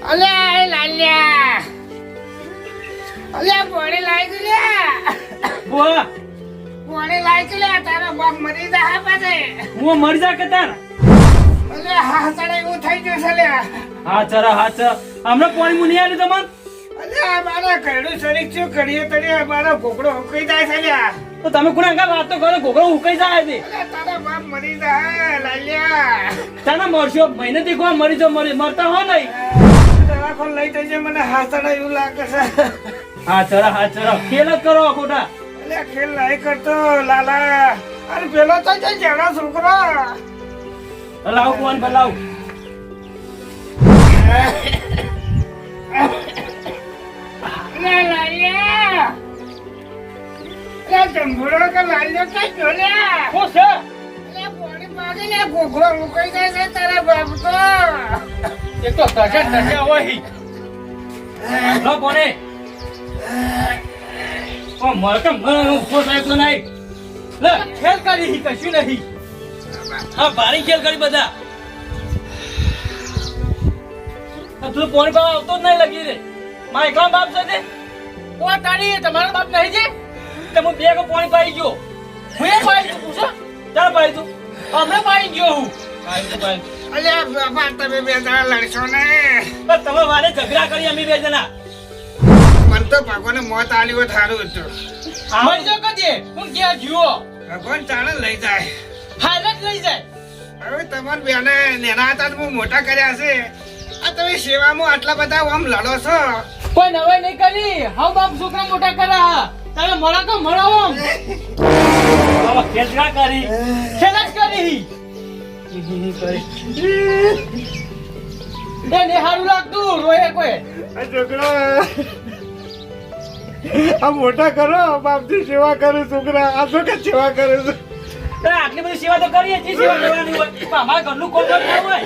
અલ્યા લાલ્યા અલ્યા બોડી લાગી લ્યા બોલા બોડી લાગી લ્યા તારો બાપ મરી જા પાછે હું મરી જા કે તાર અલ્યા હા તારે એવું થઈ ગયું છે લ્યા હા ચરા હમણાં પાણી મુની આલી તમન અલ્યા મારા ઘરનું શરીર શું કરીએ તને મારો ઘોકડો હુકાઈ જાય છે લ્યા તો તમે કોણ અંગા વાત તો કરો ઘોઘરો ઉકાઈ જાય છે અલ્યા તારો બાપ મરી જા લાલ્યા તાના મરશો મહિનેથી કોઈ મરી જો મરતા હો નહીં દવાખાને લઈ જજે મને હાથડા એવું લાગે છે હા ચરા ખેલ જ કરો ખોટા અલ્યા ખેલ નહીં કરતો લાલા અરે પેલો તો જે જાણો છોકરો લાવ કોણ બલાવ લાલ્યા જંભુડો કે લાલ્યો કઈ જોલ્યા શું છે પાણી પાડી ને ઘોઘરો મુકાઈ જાય છે તારા બાપ તો એક તો ધસે હોય લો કોને ઓ મરકે મરનો ઉભો થાય તો નહીં લે ખેલ કરી હી કશું નહીં હા ભારી ખેલ કરી બધા તું પોણી પાવા આવતો જ નહીં લગી રે મારા એકલા બાપ છે તે ઓ તારી તમારો બાપ નહીં છે તે હું બે કો પોણી પાઈ ગયો હું એ પાઈ તું પૂછો ચાલ પાઈ તું અમે પાઈ ગયો હું પાઈ અલ્યા બાપા તમે બે જણા લડશો ને પણ તમે વારે ઝઘડા કરી અમે બે જણા મન તો ભગવાને મોત આલી હોય થારું હતું મરી જો કદે હું ક્યાં જીવો ભગવાન ચાણે લઈ જાય હાલ જ લઈ જાય હવે તમાર બેને નેના હતા તો હું મોટા કર્યા છે આ તમે સેવામાં આટલા બધા આમ લડો છો કોઈ નવાઈ નહીં કરી હાવ બાપ છોકરા મોટા કર્યા તમે મળો તો મળો આમ બાબા ખેલડા કરી ખેલ જ કરી એને હારું લાગતું રોયે કોઈ આ છોકરા આ મોટા કરો બાપની સેવા કરે છોકરા આ તો કે સેવા કરે છે આટલી બધી સેવા તો કરીએ છીએ સેવા કરવાની હોય પણ અમારા ઘરનું કોમ ના હોય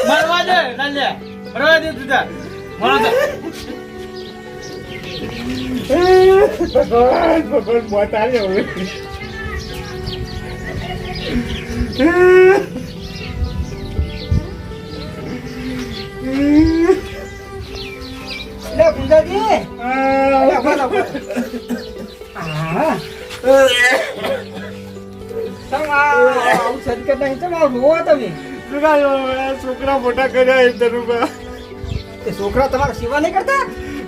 મરવા દે નાલ્યા મરવા દે તું તાર મરવા દે ભગવાન મોત આલી હવે લે પૂજાજી છોકરા મોટા કર્યા એ તરુબા છોકરા તમારા સેવા નહીં કરતા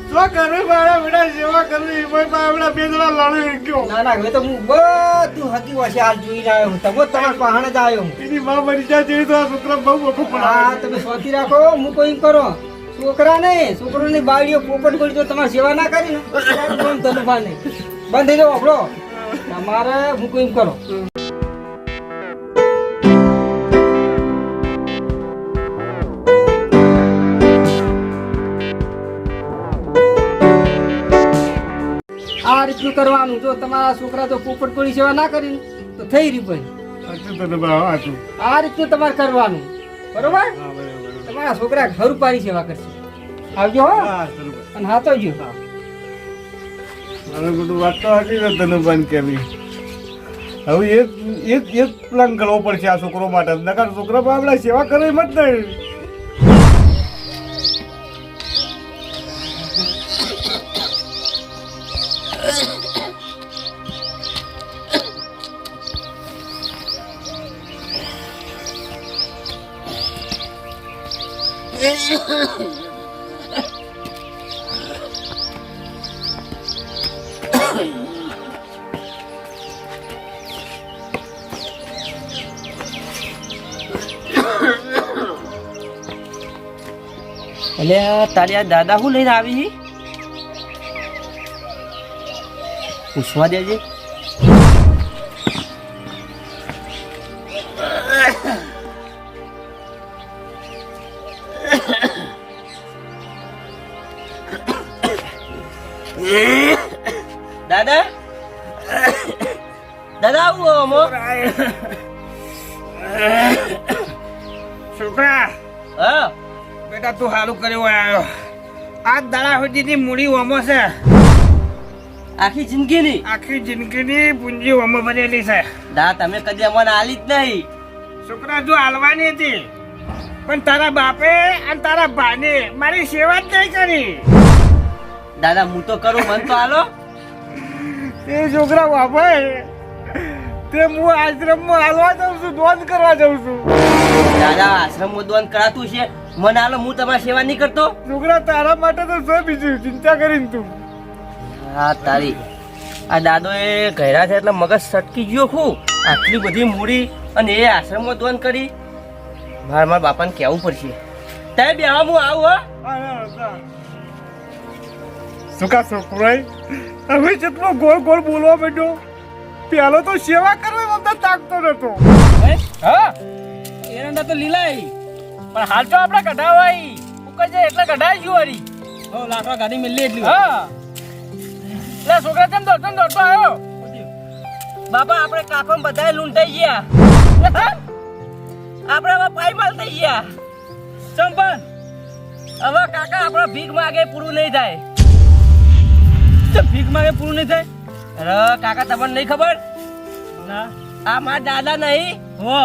શું કરે મારા બેટા સેવા કરવી એમાં આપણા બે જણા લડી ગયો ના ના હવે તો હું બધું હકી વસે હાલ જોઈને આવ્યો તમે તમારા પહાણ જ આવ્યો એની માં મરી જાય જેવી તો આ છોકરા બહુ મોટું હા પડે તમે સ્વાતી રાખો હું કોઈ કરો છોકરાની બાળીઓ પોપટ કરી જો તમારે સેવા ના કરી ને તલુભા નહીં બંધ થઈ જાઓ આપણો તમારે હું કોઈ કરો આ રીતનું કરવાનું જો તમારા છોકરા જો પોપટ કોળી સેવા ના કરી તો થઈ રહ્યું ભાઈ આ રીતનું તમારે કરવાનું બરોબર તમારા છોકરા ઘર પાડી સેવા કરશે આવજો હો અને હા તો જો મને બધું વાત તો હતી ને તને બંધ કેવી હવે એક પ્લાન કરવો પડશે આ છોકરો માટે નકર છોકરા આપણે સેવા કરે એમ જ નહીં એટલે તારી આ દાદા શું લઈને આવી પૂછવા દેજે દાદા દાદા આવું અમો છોકરા હા બેટા તું સારું કર્યો આવ્યો આ દાડા સુધીની મૂડી ઓમો છે આખી જિંદગીની આખી જિંદગીની પૂંજી ઓમો ભરેલી છે દા તમે કદી અમને આલી જ નહીં છોકરા જો હાલવાની હતી પણ તારા બાપે અને તારા ભાઈને મારી સેવા જ નહીં કરી. દાદા હું તો કરું, મન તો હાલો. એ છોકરા વાપરે તે હું આશ્રમમાં હાલવા જાઉં છું, દોન કરવા જાઉં છું. દાદા આશ્રમમાં દોન કરાતું છે, મને હાલો, હું તમારી સેવા નહીં કરતો. છોકરા તારા માટે તો શું બીજું ચિંતા કરીને તું. હા તારી આ દાદો એ ઘેરા છે એટલે મગજ સટકી ગયો ખું. આટલી બધી મૂડી અને એ આશ્રમમાં દોન કરી. મારા બાપાને કહેવું પડશે. તારે બે હું આવું. શું કા છોકરો હવે જેટલો ગોળ ગોળ બોલવા માંડ્યો, પેલો તો સેવા કરવા વખતે તાકતો નતો. હા એરંડા તો લીલાય પણ હાલ તો આપણે કઢાવાય ઉકર છે એટલે કઢાઈ ગયું હરી. હો લાકડા ગાડી મિલી એટલી. હા લે છોકરા કેમ દોડતો આવ્યો? બાપા આપણે કાકો બધાય લૂંટાઈ ગયા. આપણે હવે પાઈ માલ થઈ ગયા. ચંપન હવે કાકા આપણા ભીખ માગે પૂરું નહીં થાય. ભીખ માગે પૂરું નહીં થાય? અરે કાકા તમને નહીં ખબર? ના આ મારા દાદા નહીં હો,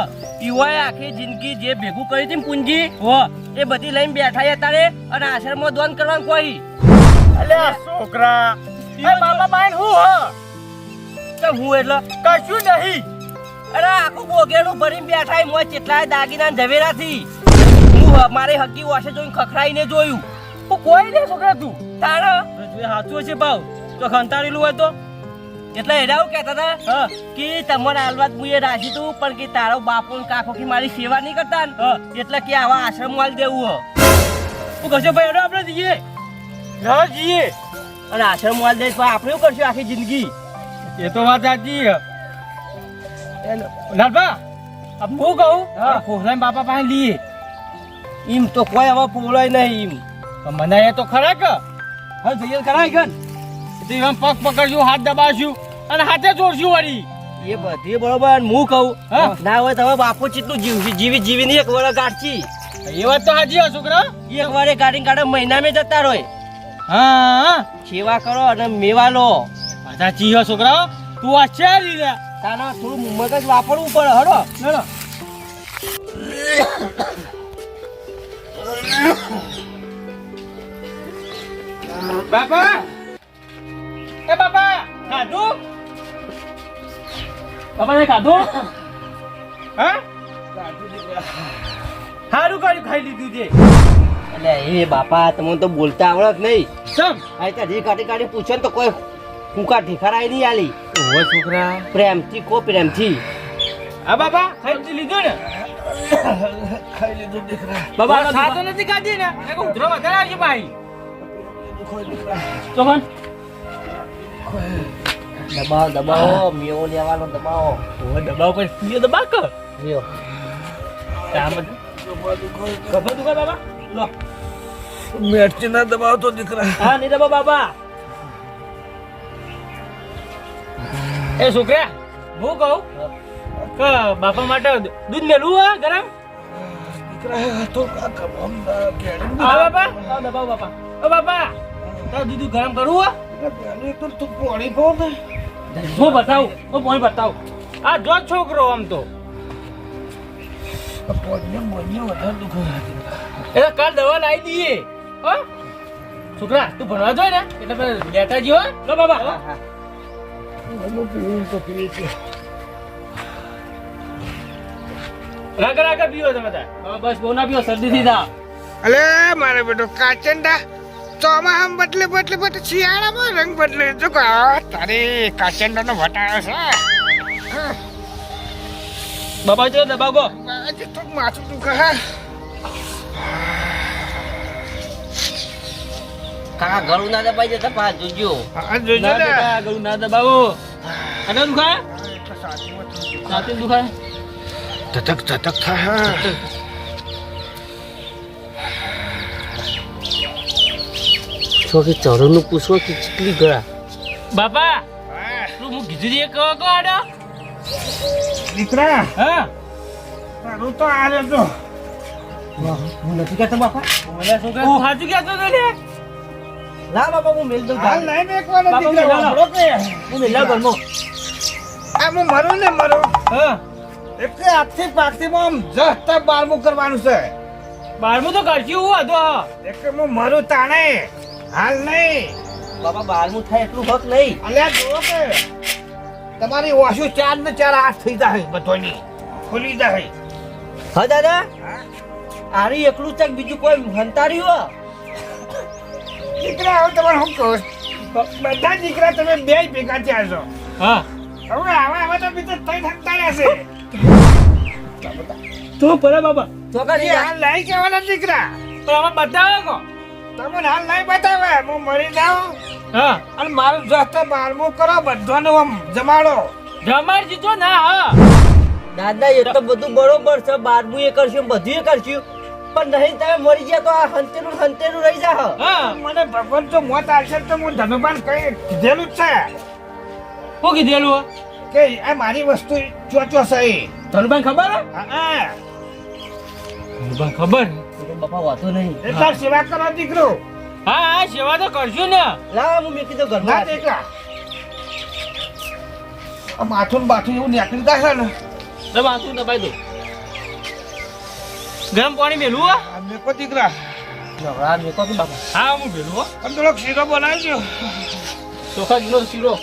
ઈવાય આખી જિંદગી જે ભેગું કરી હતી પૂંજી હો એ બધી લઈને બેઠા તારે અને આશ્રમમાં દોન કરવાનું કોઈ. અલ્યા છોકરા એ બાપા બાઈન હું હો તો હું એટલે કશું નહીં. અરે આખું બોગેડું ભરીને બેઠા મોય કેટલાય દાગીના ઝવેરાથી. હું મારે હકી વાસે જોઈને ખખડાઈને જોયું. હું કોઈ નહીં છોકરા તું તારા સાચું છે ભાવ તો ખંતારેલું હોય તો એટલે એડાવું કહેતા હતા કે તમારા હાલવાત હું એ રાશી તું પણ કે તારો બાપો ને કાકો કે મારી સેવા નહીં કરતા ને એટલે કે આવા આશ્રમ વાલ દેવું હો. તું કશો ભાઈ એડો આપણે જઈએ ના જઈએ અને આશ્રમ વાલ દે આપણે શું કરશું આખી જિંદગી? એ તો વાત સાચી. લાલબા હું કહું ફોલાઈ બાપા પાસે લઈએ. એમ તો કોઈ હવે ફોલાય નહીં. એમ મને એ તો ખરા કે હવે જઈએ ખરા ગન પગ પકડશું, હાથ દબાવશું અને હાથે જોડશું વળી. એ બધી બરોબર. હું કહું ના હોય તો હવે બાપુ ચેટલું જીવીને એક વરસ ગાઢશી. એ વાત તો સાચી હો છોકરા. એક વારે ગાડી કાઢે મહિના મેં જતા રહે. હા સેવા કરો અને મેવા લો. સાચી હો છોકરા. તું આશ્ચર્ય લે તારા થોડું મગજ વાપરવું પડે. હડો ચલો. બાપા એ બાપા ખાધું? બાપા ખાધું? હા સારું કર્યું ખાઈ લીધું છે. એટલે એ બાપા તમને તો બોલતા આવડત નહીં. ચમ આ કાઢી કાઢી પૂછે ને તો કોઈ કુકા ઠીકારાય નહીં આલી. ઓય છોકરા પ્રેમથી કો પ્રેમથી. હા બાપા ખાઈ લીધું ને? ખાઈ લીધું દીકરા. બાબા ખાતો નથી ખાધી ને ઉધરો વધારે આવશે ભાઈ. ચોહન દબાવો મેવો લેવાનો દબાવો. દબાવ પર પીએ દબા કર. લ્યો કામ ખબર તું બાબા લો મેરચી ના દબાવ તો દીકરા. હા નહીં દબાવ બાબા. એ છોકરા હું કહું કે બાપા માટે દૂધ મેલું હા ગરમ દીકરા તો હા બાપા દબાવ બાપા. ઓ બાપા તાર દૂધ ગરમ કરવું હા તું પાણી પો ને હું બતાવું હું પાણી બતાવું. આ જો છોકરો આમ તો એટલે કાલ દવા લાવી દઈએ. હો છોકરા તું ભણવા જોઈએ ને એટલે લેતા જીવો. લો બાબા રાગા રાગા પીવો તમે તાર. બસ બહુ ના પીવો શરદી થી થા. અલે મારે બેટો કાચંડા ચોમાહામ બદલે શિયાળામાં રંગ બદલે જો તારે કાચંડાનો વટાળો છે. બાબા ચલો દબાવો. આજે તો માથું દુખે. કાકા ગળું ના દબાઈ જતા પા જોજો. હા જોજો ના ને બેટા ગળું ના દબાવો. આગળ દુખાય છાતી દુખાય. ધધક ધધક થાય. છોકરી ચરણ નું પૂછવો કે કેટલી ગળા. બાપા હા, તું હું કીધું છે કહો આડો દીકરા હા તારું તો આ રહેતો. હું નથી કહેતો બાપા. મને છોકરા તું સાચું કહેતો હતો ને. ના બાપા હું મેલ દઉં. હાલ નહીં મેકવાનો બાપા, દીકરા મેલો. વાપરો કે. હું મેલ દઉં ઘરમાં. આ હું મરું ને મરું હા એટલે આજથી પાકથી આમ જસ્તા બારમું કરવાનું છે. બારમું તો કરશું હું હતો એક હું મરું તાણે હાલ નહીં બાપા 12મું થાય એટલું હક નહીં. અલ્યા જુઓ કે તમારી ઓછું 4 ને 4 8 થઈ જાય બધોની ખુલી જાય હા દાદા હા? આરી એકલું ચક બીજું કોઈ હંતાર્યું દીકરા હવે તમારે શું કહું બધા દીકરા તમે બે ભેગા થયા છો હા હવે આવા તો બીજા થઈ શકતા રહેશે તો પરા બાપા છોકરી હાલ નહીં કહેવાના દીકરા તો આમાં બતાવો કો તમે હાલ નહીં બતાવે હું મરી જાઉં હા અને મારું જોસ્તો 12મું કરો બધાને આમ જમાડો જમાડ જીતો ના હા દાદા એ તો બધું બરોબર છે 12મું એ કરશું બધું એ કરશું પણ નહીં તમે મરી ગયા તો આ હંતેનું રહી જા હા મને ભગવાન તો મોત આવશે તો હું ધનુભાન કઈ કીધેલું જ છે શું કીધેલું કે આ મારી વસ્તુ ચોચો છે ધનુભાઈ ખબર હે? હા ધનુભાઈ ખબર બાપા વાતો નહીં એટલા સેવા કરો દીકરો હા હા સેવા તો કરશું ને લાવ હું મેકી દઉં ના ઘરમાં દીકરા આ માથું ને બાથું એવું નીકળી જશે ને તો માથું દબાઈ દો ગરમ પાણી મેલું હો આ મેકો દીકરા ઝઘડા મેકો કે બાપા હા હું મેલું હો અને થોડોક શીરો બનાવજો ચોખા કિલો શીરો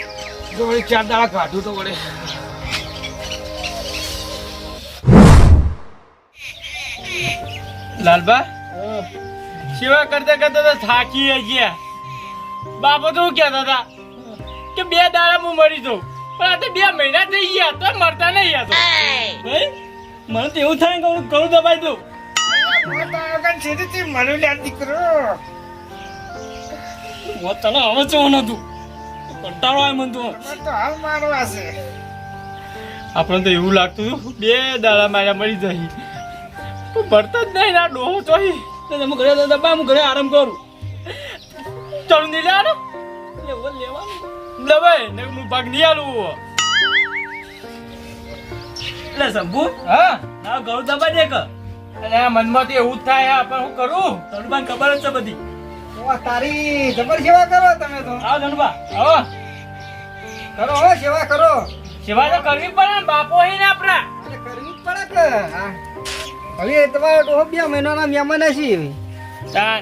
જો વળી 4 દાડા કાઢું તો વળે લાલબા સેવા કરતા કરતા તો થાકી ગયા બાપા તો શું કહેતા હતા કે 2 દાડા હું મરી જાઉં પણ આ તો 2 મહિના થઈ ગયા તો મરતા નહીં આ તો ભાઈ મને તો એવું થાય કે હું ઘણું દબાઈ દઉં મોત આગળ સીધી મરું લ્યા દીકરો હું તને હવે જોવું નતું કંટાળો આવે મને તો મને તો હાલ મારવા છે આપણે તો એવું લાગતું હતું 2 દાડા માર્યા મરી જાય પણ ભરતા જ નહીં ના ડોહો ચોહી તો તમે ઘરે દબા હું ઘરે આરામ કરું ચાલુ નહીં લેવાનું લેવાનું દબાઈ ને હું ભાગ નહીં આલું એટલે શંભુ હા ના ઘણું દબા દે કે અને આ મનમાં તો એવું જ થાય હા પણ હું કરું ધનુભાઈ ખબર જ છે બધી ઓ તારી જબર સેવા કરો તમે તો આવો ધનુભા આવો કરો હો સેવા કરો સેવા તો કરવી પડે ને બાપો હી ને આપણા અરે કરવી જ પડે કે હા. હવે તમારા ડોહો 2 મહિનાના મહેમાન હશે હવે તાન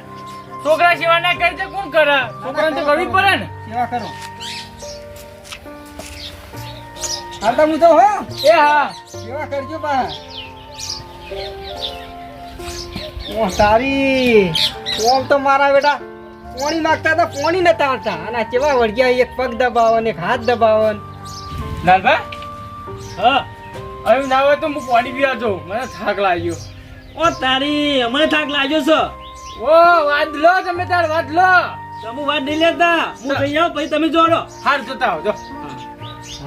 છોકરા સેવા ના કરે તો કોણ કરે છોકરાને તો કરવી જ પડે ને સેવા કરો હાલતા હું તો હો એ હા સેવા કરજો બા ઓ તારી ઓમ તો મારા બેટા પોણી માંગતા તો પોણી નતા આવતા અને આ કેવા વળગ્યા એક પગ દબાવો ને એક હાથ દબાવો ને. લાલભા હા હવે ના હોય તો હું પાણી પીવા જાઉં મને થાક લાગ્યો ઓ તારી અમને થાક લાગ્યો છે ઓ વાદ લો તમે તાર વાદ લો તમે વાત નહીં લેતા હું કહી આવું પછી તમે જોડો હાર જતા હો જો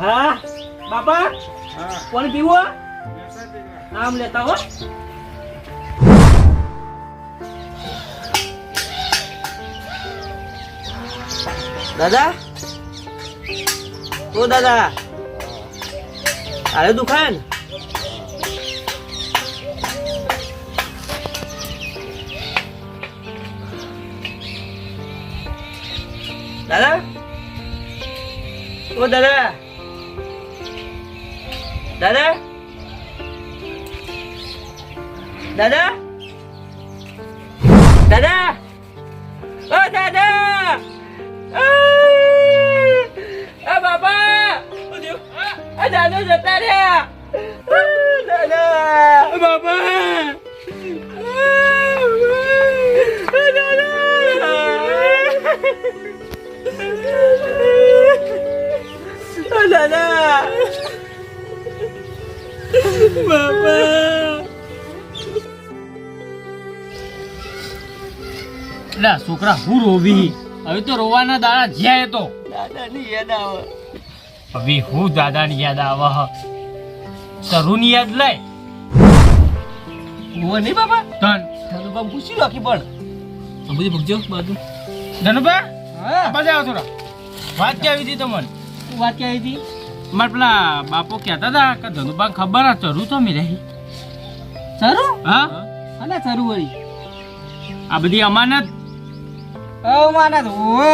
હા બાપા હા પાણી પીવું આમ લેતા હો દાદા ઓ દાદા અરે દુકાન દાદા ઓ દાદા દાદા દાદા દાદા ઓ દાદા આ બાબા આ દાદા જતા રહ્યા દાદા બાબા દાદા લા છોકરા હું રોવી હવે તો રોવાના દાડા જ્યાં તો દાદાની યાદ આવે હવે હું દાદાની યાદ આવે તરુની યાદ લાય હું નહીં બાબા ધન ધનુબા પૂછી રાખી પણ બધી ભગજો બાજુ ધનુભા હા બાજુ આવો થોડા વાત કેવી હતી તમને શું વાત ક્યાં આવી હતી મારે પેલા બાપો કહેતા હતા કે ધનુભા ખબર આ ચરું તો મેં રહી સારું હા અને સારું વળી આ બધી અમાનત ઓ માનત ઓ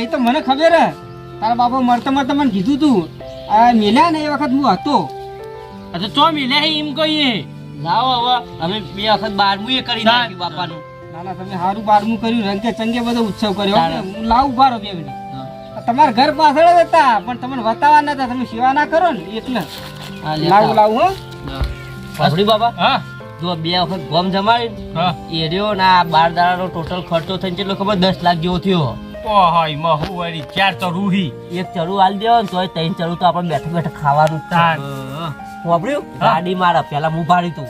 એ તો મને ખબર હે તારા બાપા મરતા મરતા મને કીધું તું આ મેલ્યા ને એ વખત હું હતો આ તો ચો મિલે એમ કહીએ લાવો હવે અમે 2 વખત 12મું એ કરી નાખ્યું બાપાનું. ના ના તમે સારું 12મું કર્યું રંગે ચંગે બધો ઉત્સવ કર્યો તારે. હું લાવું ઉભા રહો 2 મિનિટ તમારા ઘર પાછળ જ હતા પણ તમને બતાવવા નતા તમે સેવા ના કરો ને એટલે હા, લાવું લાવું હો બાપડી બાપા હા જો 2 વખત ગોમ જમાડી હા એ રહ્યો ને આ 12 દાડાનો ટોટલ ખર્ચો થઈને કેટલો ખબર 10 લાખ જેવો થયો. ઓહો મહુ વળી 4 તો રૂહી એક ચરું હાલ દેવો ને તોય 3 ચરું તો આપણે બેઠા બેઠા ખાવાનું જ છે. તાર. વાપર્યું ગાડી મારા પેલા હું ભાડી તું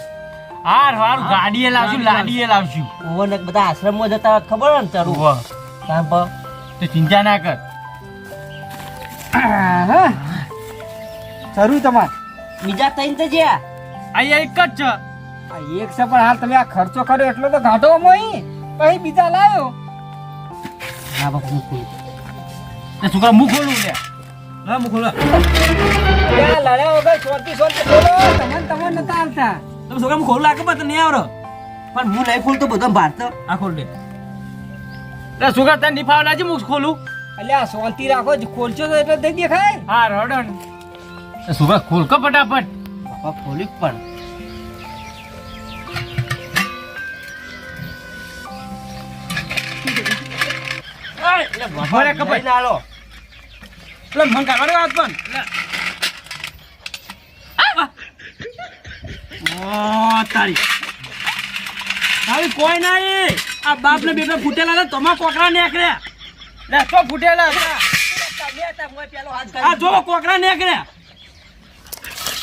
હાર હારું ગાડીએ લાવશું લાડીએ લાવશું ઓવન બધા આશ્રમમાં જતા ખબર હોય ને ચરું વાહ કામ પર તો ચિંતા ના કર હા જરૂર તમારે બીજા 3 તો જ્યાં અહીંયા એક જ છે આ એક છે પણ હાલ તમે આ ખર્ચો કર્યો એટલો તો ઘાટો મોઈ પછી બીજા લાવ્યો હા બાપા હું ખોલું. તે છોકરા મું ખોલું લે હા મું ખોલું અલ્યા લડ્યા વગર શાંતિ શાંતિ બોલો તમને નતા આવતા તમે છોકરા મું ખોલું લાગે પણ નહીં આવરો પણ હું નહીં ખોલતો બધા ભારત આ ખોલ દે તે છોકરા તને નહીં ફાવ લાજી મું ખોલું અલ્યા શાંતિ રાખો જ ખોલશો તો એટલે દઈ દેખાય હા રડન તે છોકરા ખોલ કો ફટાફટ બાપા ખોલી પણ ભરે કપાઈ નાલો એટલે મન કાઢો વાત પણ તારી તારી કોઈ નહીં આ બાપ ને બેટા ફૂટેલા ને તમા કોકરા નીકળ્યા લે તો ફૂટેલા હતા આ જો કોકરા નીકળ્યા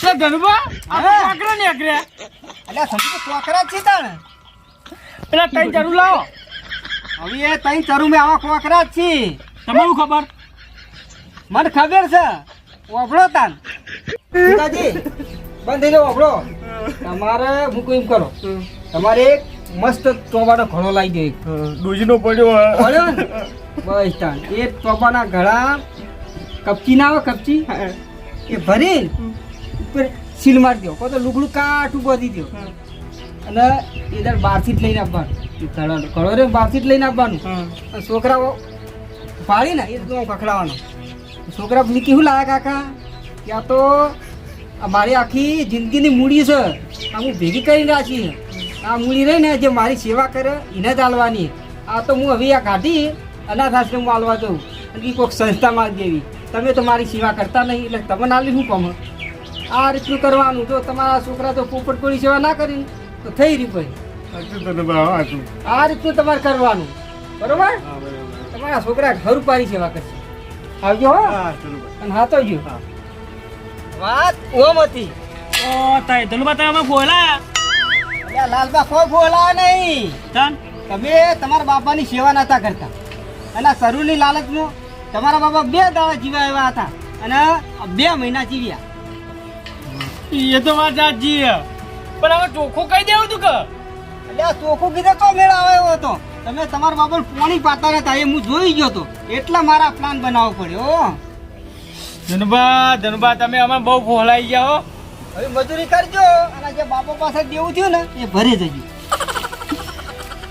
તે ધનબા આ તો કોકરા નીકળ્યા અલ્યા સમજી તો કોકરા જ છે તાણે પેલા તઈ જરૂર લાવો હવે એ તઈ ચરું મેં આવા કોકરા જ છે તમારું ખબર મને ખબર છે ઓભળો તાન પિતાજી બંધ થઈ જાઓ ઓભળો તમારે હું કોઈ એમ કરો તમારે એક મસ્ત ટોબાનો ઘડો લાવી દો એક ડોજીનો પડ્યો પડ્યો ને બસ તાન એ ટોબાના ઘડા કપચી ના આવે કપચી એ ભરી ઉપર સીલ મારી દો કોઈ તો લુગડું કાઠું બાંધી દો અને એ દર બહારથી જ લઈને આપવાનું ઘડો રે બહારથી જ લઈને આપવાનું અને છોકરાઓ પાડી ને એ તો ખખડાવવાનો છોકરા મેં કેવું લાયા કાકા ત્યાં તો આ મારી આખી જિંદગીની મૂડી છે આ હું ભેગી કરીને રાખી છે આ મૂડી રહી ને જે મારી સેવા કરે એને જ હાલવાની આ તો હું હવે આ કાઢી અનાથ આશ્રમમાં હાલવા જઉં અને કે કોઈક સંસ્થામાં દેવી તમે તો મારી સેવા કરતા નહીં એટલે તમે નાલી શું કમો આ રીતનું કરવાનું જો તમારા છોકરા તો પોપટ કોળી સેવા ના કરી તો થઈ રહી પછી આ રીતનું તમારે કરવાનું બરોબર તમારા છોકરા ઘર પારી સેવા કરશે આવજો હો અને હા તો જો વાત ઓમ હતી ઓ તાઈ ધનબા તમે અમે બોલા અલ્યા લાલબા કોઈ બોલા નહીં ચાલ તમે તમારા બાપાની સેવા નતા કરતા અને આ સરુની લાલચમાં તમારા બાપા 2 દાડા જીવા આવ્યા હતા અને 2 મહિના જીવ્યા એ તો વાત સાચી છે પણ હવે ચોખ્ખું કહી દેવું તું કે એટલે ચોખ્ખું કીધે તો મેળ આવ્યો હતો તમે તમારા બાપા પાણી પાતા નતા એ હું જોઈ ગયો તો એટલા મારા પ્લાન બનાવવો પડ્યો ધનબા તમે અમે બહુ ફોલાઈ ગયા હો હવે મજૂરી કરજો અને જે બાપા પાસે દેવું થયું ને એ ભરી જજો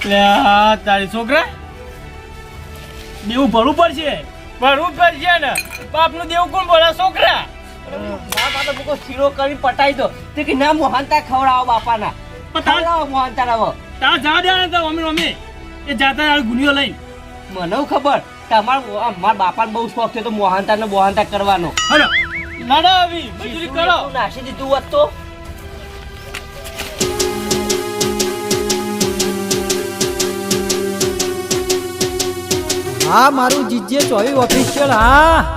લે આ તારી છોકરા દેવું ભરવું પડશે ને બાપનું દેવું કોણ ભરે છોકરા બાપા તો શીરો કરી પટાઈ દો તે કે ના મોહનતા ખવડાવો બાપાના ખવડાવો મોહનતા રાવો તાર જવા દે ને તો અમે એ જાતા ગુનિયો લઈને મને ખબર મારા બાપાને બહુ શોખ છે તો મોહનતા કરવાનો હલો નાડા આવી મજૂરી કરો નાસી દીધું હોત તો હા મારું જીજે 24 ઓફિશિયલ હા